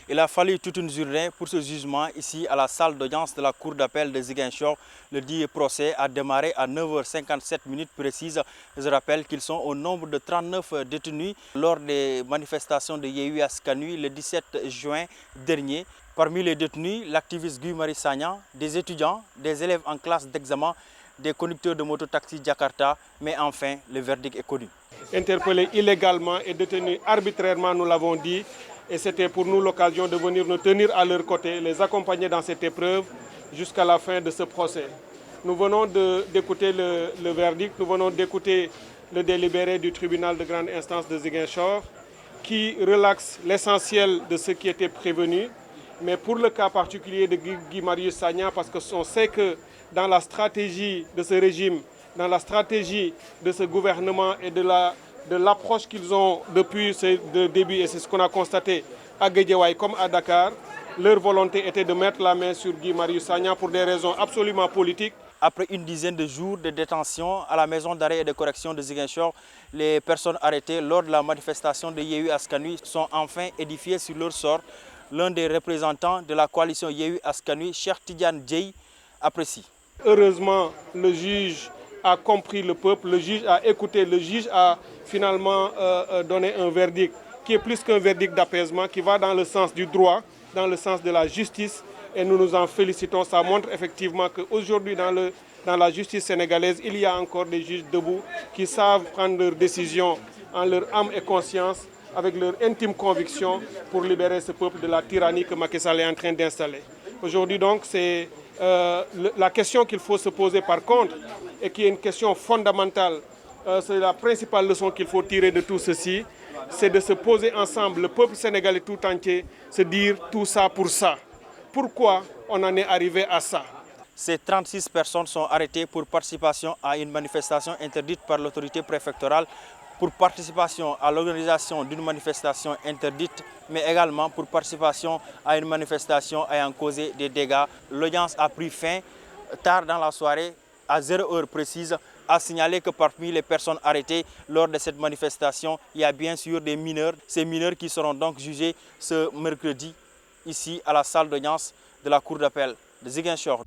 Il a fallu toute une journée pour ce jugement ici à la salle d'audience de la Cour d'appel de Ziguinchor. Le dit procès a démarré à 9h57 précises. Je rappelle qu'ils sont au nombre de 39 détenus lors des manifestations de Yewwi Askan Wi le 17 juin dernier. Parmi les détenus, l'activiste Guy Marius Sagna, des étudiants, des élèves en classe d'examen, des conducteurs de mototaxi Jakarta, mais enfin, le verdict est connu. Interpellés illégalement et détenus arbitrairement, nous l'avons dit, et c'était pour nous l'occasion de venir nous tenir à leur côté, les accompagner dans cette épreuve jusqu'à la fin de ce procès. Nous venons d'écouter le verdict, nous venons d'écouter le délibéré du tribunal de grande instance de Ziguinchor qui relaxe l'essentiel de ce qui était prévenu. Mais pour le cas particulier de Guy Marius Sagna, parce qu'on sait que dans la stratégie de ce régime, dans la stratégie de ce gouvernement et de l'approche qu'ils ont depuis le début, et c'est ce qu'on a constaté à Guédiawaye comme à Dakar, leur volonté était de mettre la main sur Guy Marius Sagna pour des raisons absolument politiques. Après une dizaine de jours de détention à la maison d'arrêt et de correction de Ziguinchor, les personnes arrêtées lors de la manifestation de Yewwi Askan Wi sont enfin édifiées sur leur sort. L'un des représentants de la coalition Yewwi Askan Wi, Cheikh Tidiane Dièye, apprécie. Heureusement, le juge a compris le peuple, le juge a écouté, le juge a finalement donné un verdict qui est plus qu'un verdict d'apaisement, qui va dans le sens du droit, dans le sens de la justice. Et nous nous en félicitons. Ça montre effectivement qu'aujourd'hui, dans la justice sénégalaise, il y a encore des juges debout qui savent prendre leurs décisions en leur âme et conscience, avec leur intime conviction pour libérer ce peuple de la tyrannie que Macky Sall est en train d'installer. Aujourd'hui donc, c'est la question qu'il faut se poser par contre, et qui est une question fondamentale, c'est la principale leçon qu'il faut tirer de tout ceci, c'est de se poser ensemble, le peuple sénégalais tout entier, se dire tout ça pour ça. Pourquoi on en est arrivé à ça? Ces 36 personnes sont arrêtées pour participation à une manifestation interdite par l'autorité préfectorale, pour participation à l'organisation d'une manifestation interdite, mais également pour participation à une manifestation ayant causé des dégâts. L'audience a pris fin tard dans la soirée, à 0h précise, a signalé que parmi les personnes arrêtées lors de cette manifestation, il y a bien sûr des mineurs. Ces mineurs qui seront donc jugés ce mercredi, ici à la salle d'audience de la Cour d'appel de Ziguinchor.